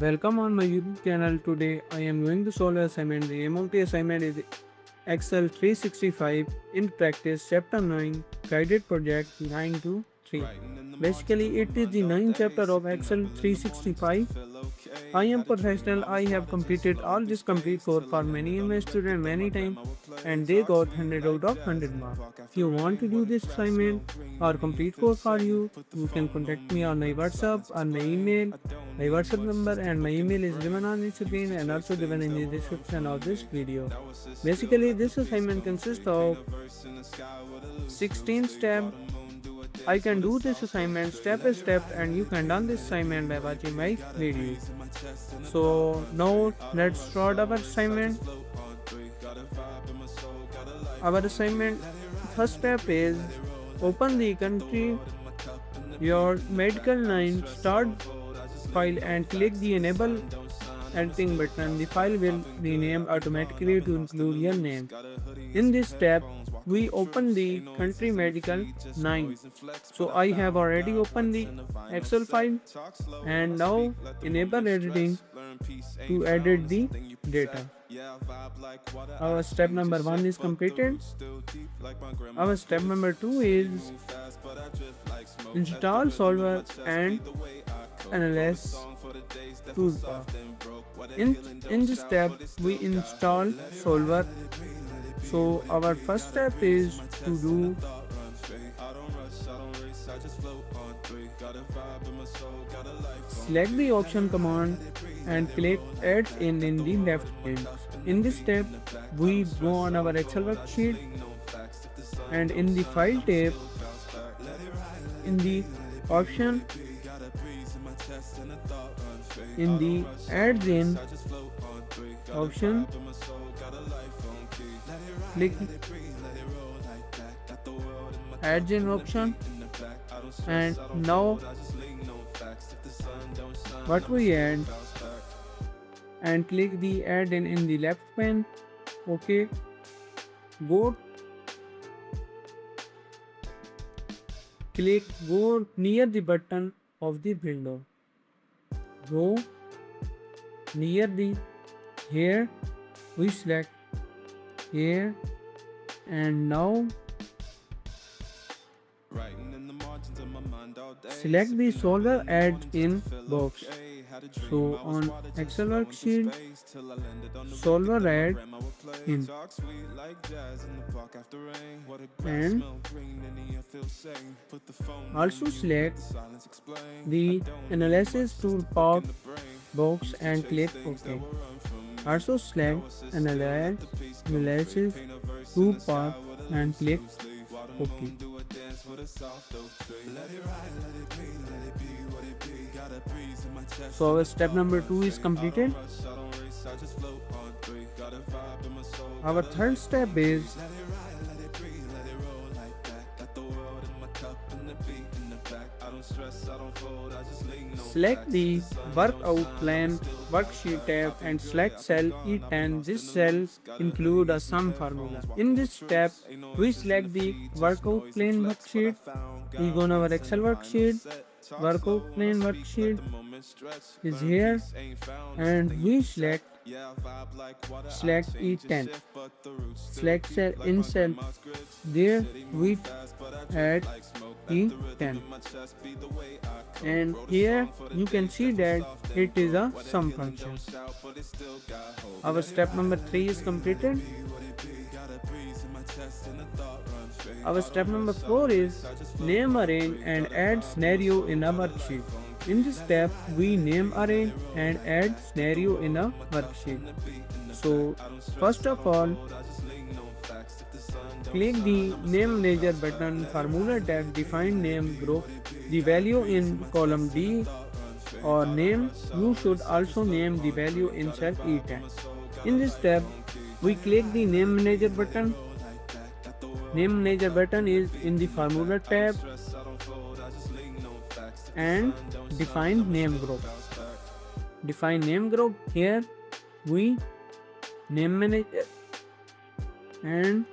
Welcome on my YouTube channel. Today I am going to solve an assignment. The aim of the assignment is Excel 365 in practice chapter 9 guided project 9 to 3. Basically it is the 9th chapter of Excel 365. I am professional. I have completed all this complete course for many MS students many times and they got 100 out of 100 marks. If you want to do this assignment or complete course for you, you can contact me on my WhatsApp or my email. My WhatsApp number and my email is given on the screen and also given in the description of this video. Basically, this assignment consists of 16 steps. I can do this assignment step by step and you can done this assignment by watching my video. So now let's start our assignment. Our assignment first step is open the country your medical line start file and click the enable editing button. The file will be named automatically to include your name. In this step, we open the country medical 9. So I have already opened the Excel file and now enable editing to edit the data. Our step number 1 is completed. Our step number 2 is install solver and analyze toolbar. In this step we install solver. So our first step is to do select the option command and click add in the left pane. In this step we go on our Excel worksheet and in the file tab in the option in the add in option click add in option and now what we add and click the add in the left pane. Okay, go near the button of the window, go near the here we select here and now select the solver add in box. So on Excel worksheet solver add in and also select the analysis toolbar box and click OK. Also select analysis toolbar and click OK. So our step number 2 is completed. Our third step is select the workout plan worksheet tab and select cell E10. This cell include a sum formula. In this step, we select the workout plan worksheet. We go on our Excel worksheet. Workout plan worksheet is here and we select E10. Select cell in cell. There we add E10 and here you can see that it is a sum function. Our step number 3 is completed. Our step number 4 is name, arrange and add scenario in a worksheet. In this step we name, arrange and add scenario in a worksheet. So first of all, click the name manager button, formula tab, define name group, the value in column D or name. You should also name the value in cell E10. In this step we click the name manager button. Name manager button is in the formula tab and define name group. Define name group. Here we name manager and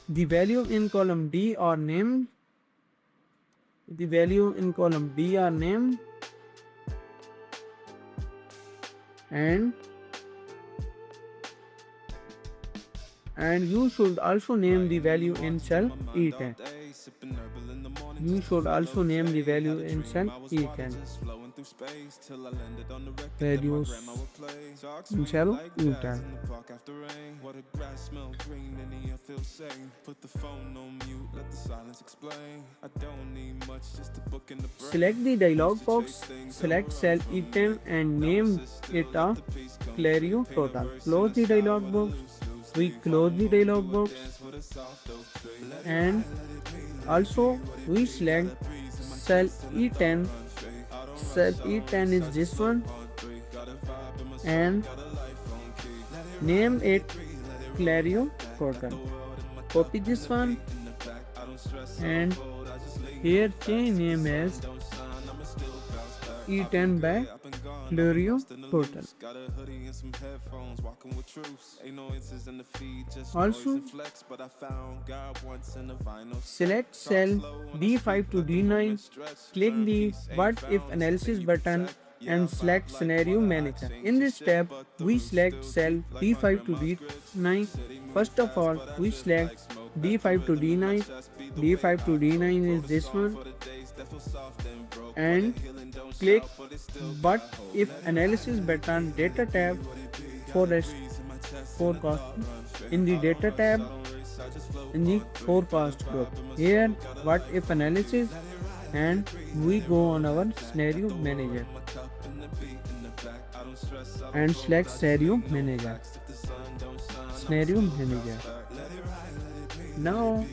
the value in column D or name. The value in column D or name and you should also name the value in cell E10. You should also name the value in cell E10. Values in cell E10. Select the dialog box, select cell E10 and name it a Clario total. Close the dialog box. We close the dialog box and also we select cell E10. Cell E10 is this one and name it Clario total. Copy this one and here change name as E10 by Clario total. Also, select cell D5 to D9, click the What If Analysis button and select Scenario Manager. In this step, we select cell D5 to D9. First of all, we select D5 to D9. D5 to D9 is this one and click What If Analysis button, Data tab, forecast in the Data tab in the forecast group. Here What If Analysis and we go on our Scenario Manager and select Scenario Manager. Scenario Manager. Now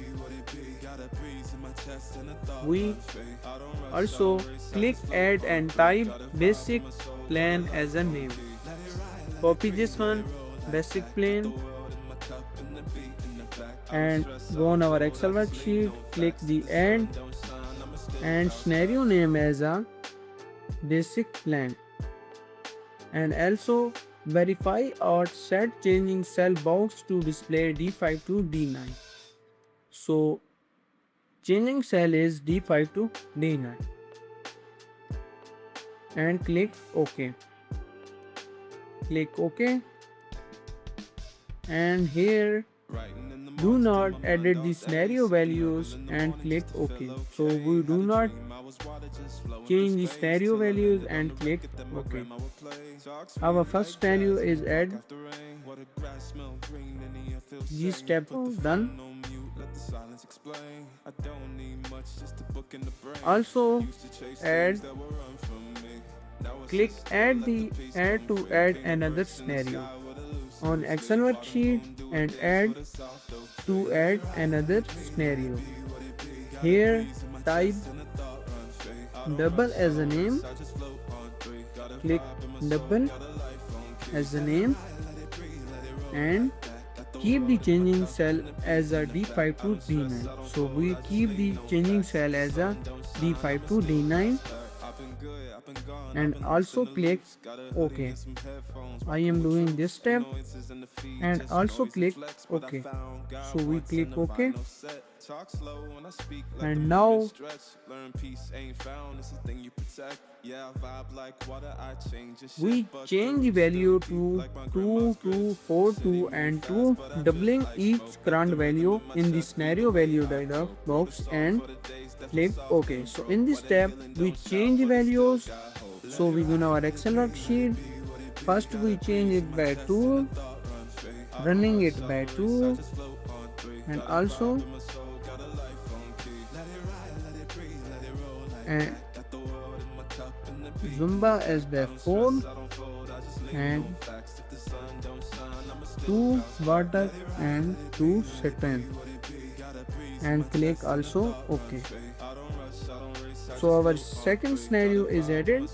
we also click add and type basic plan as a name. Copy this one, basic plan, and go on our Excel worksheet, click the add and scenario name as a basic plan, and also verify or set changing cell box to display D5 to D9. So changing cell is D5 to D9 and click OK. Click OK and here do not edit the scenario values and click OK. So we do not change the scenario values and click OK. Our first scenario is add. This step done. Also add, click add to add another scenario on Excel worksheet and add to add another scenario. Here type double as a name, click double as a name and keep the changing cell as a D5 to D9. So we keep the changing cell as a D5 to D9 and also click OK. I am doing this step and also click OK. So we click OK and now we change the value to 2, 2, 4, 2 and 2, doubling each current value in the scenario value dialog box and click OK. So in this step we change the values. So we go to our Excel worksheet. First we change it by 2, running it by 2 and also and Zumba as by 4 and 2 water and 2 satin and click also OK. So our second scenario is added.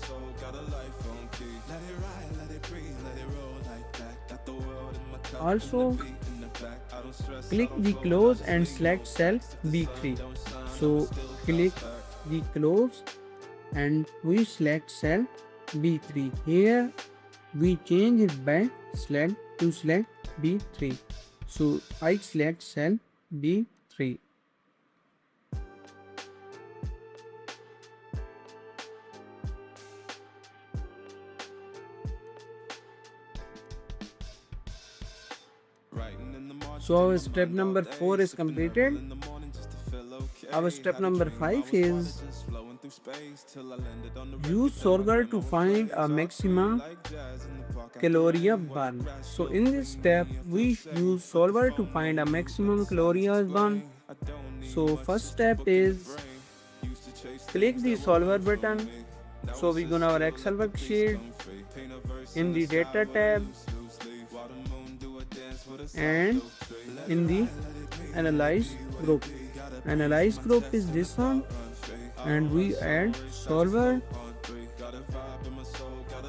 Also click the close and select cell B3. So click the close and we select cell B3. Here we change it by select to select B3. So I select cell B3. So our step number 4 is completed. Our step number 5 is use solver to find a maximum calorie burn. So in this step we use solver to find a maximum calorie burn. So first step is click the solver button. So we go to our Excel worksheet in the data tab and in the analyze group. Analyze group is this one, and we add solver,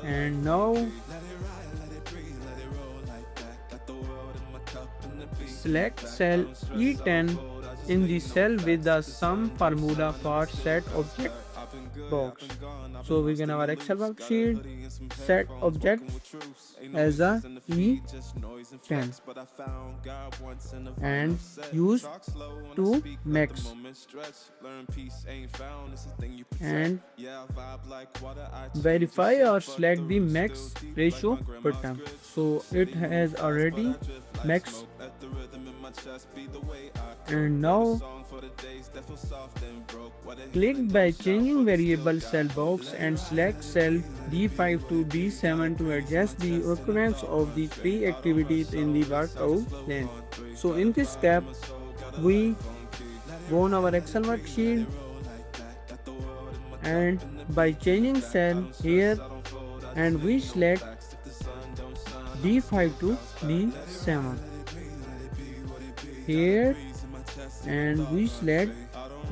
and now select cell E10 in the cell with the sum formula for set object box. So we can have our Excel worksheet, set object as a E10 and use to max and verify or select the max ratio button. So it has already max, and now click by changing variable cell box and select cell D5 to D7 to adjust the occurrence of the three activities in the workout length. So in this step we go on our Excel worksheet and by changing cell here and we select D5 to D7 here and we select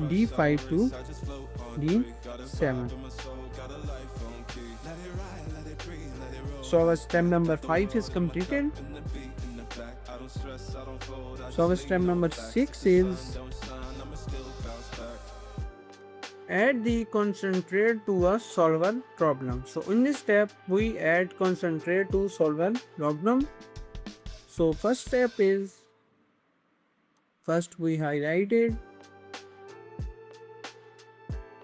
D5 to D7. So our step number 5 is completed. So our step number 6 is add the concentrate to a solver problem. So in this step we add concentrate to solver problem. So first step is, first we highlight it,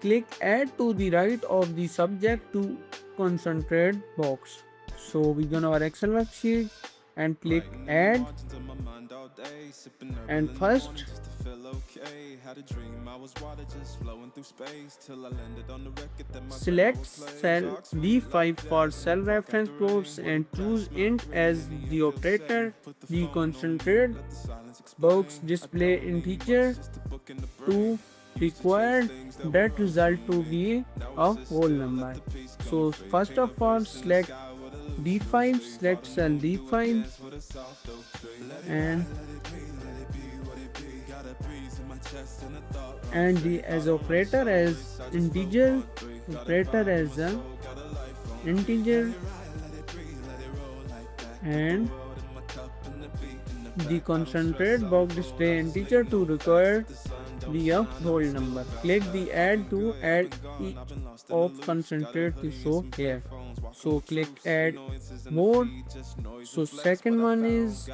click add to the right of the subject to concentrate box. So we go to our Excel worksheet and click add, and first select cell D5 for cell reference groups and choose int as the operator. The concentrate box display integer to require that result to be a whole number. So first of all select D5, select cell D5 and the as operator as integer, operator as a integer, and the concentrate box display integer to require the whole number. Click the add to add each of concentrate to show here. So click add more. So second one is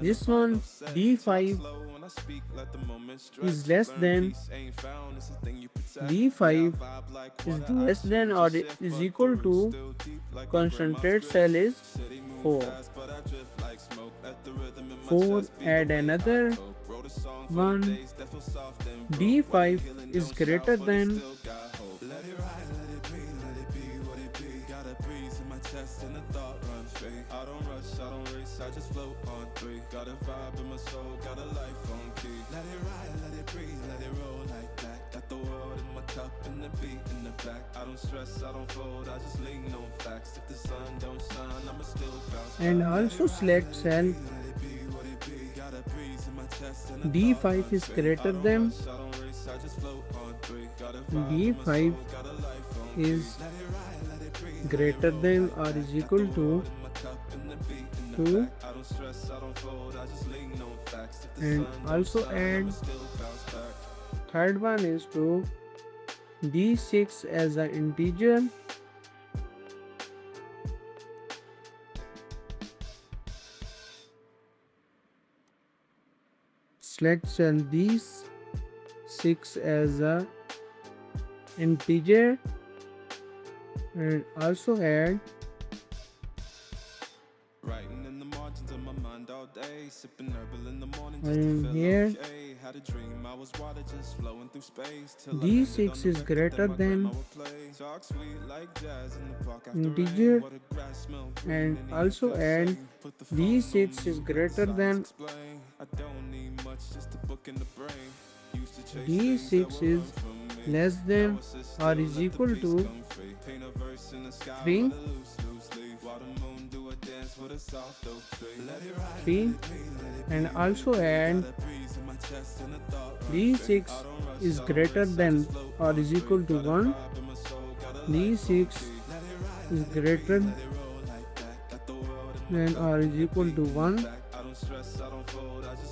this one, D5 is less than, D5 is less than or is equal to concentrate cell is 4. 4 add another one, D5 is greater than, and also select cell D5 is greater than, D5 is greater than or is equal to 2, and also add third one is to D6 as an integer, select cell D6 as a integer and also add And here d6 is greater than integer, and also add d6 is greater than d6 is less than or is equal to 3, 3, and also add d6 is greater than or is equal to 1, d6 is greater than or is equal to 1,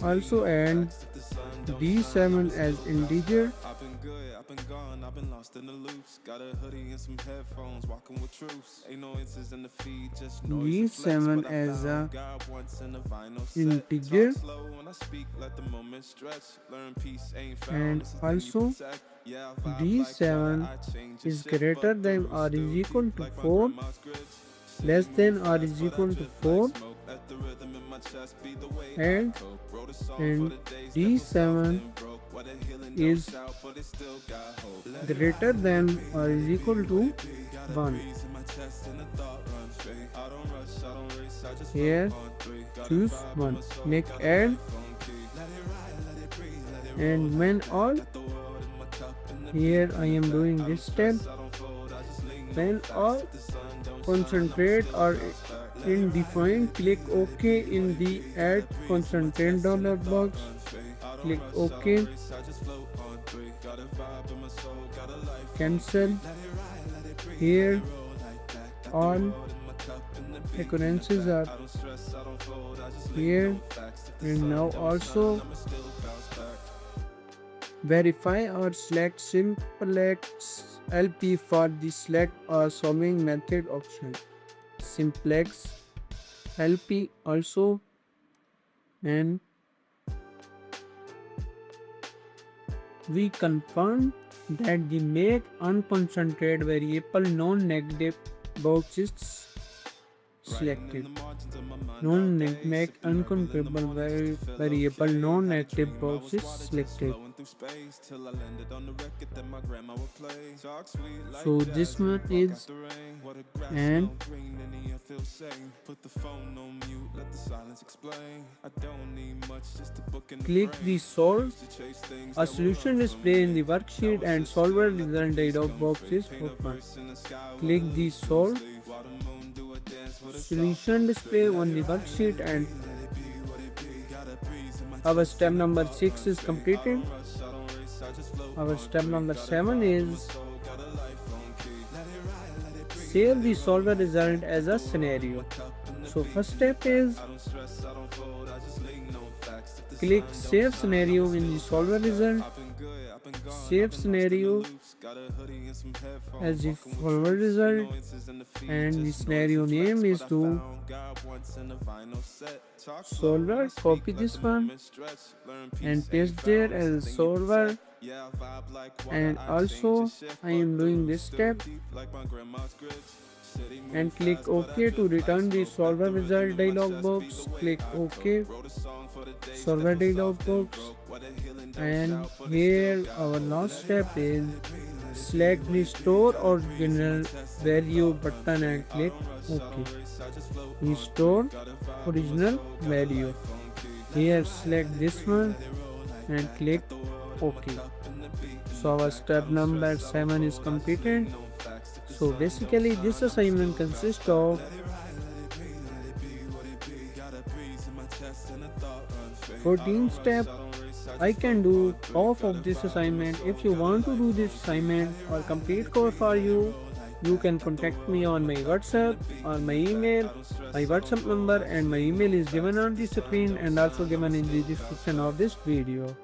also add d7 as integer, d7 as a integer, and also d7 is greater than or is equal to 4, less than or is equal to 4, and d7 is greater than or is equal to 1. Here choose 1, make add, and when all, here I am doing this step, when all concentrate or indefined, click OK in the add concentrate dollar box, click OK, cancel. Here all occurrences are here, and now also verify or select simplex LP for the select or solving method option. Simplex LP also, and we confirm that the make unconcentrated variable non-negative box is selected. Make unconcentrated variable non-negative box is selected. So this one is, and click the solve. A solution display in the worksheet and solver result dialog box is open. Click the solve. Solution display on the worksheet, and our step number 6 is completed. Our step number 7 is save the solver result as a scenario. So first step is click save scenario in the solver result, save scenario as the solver result, and the scenario name is to solver. Copy this one and paste there as solver, and also I am doing this step, and click OK to return the solver result dialog box. Click OK, solver dialog box, and here our last step is select the store original value button and click OK. Restore original value. Here select this one and click OK. So our step number 7 is completed. So basically this assignment consists of 14 steps. I can do half of this assignment. If you want to do this assignment or complete course for you, you can contact me on my WhatsApp or my email. My WhatsApp number and my email is given on the screen and also given in the description of this video.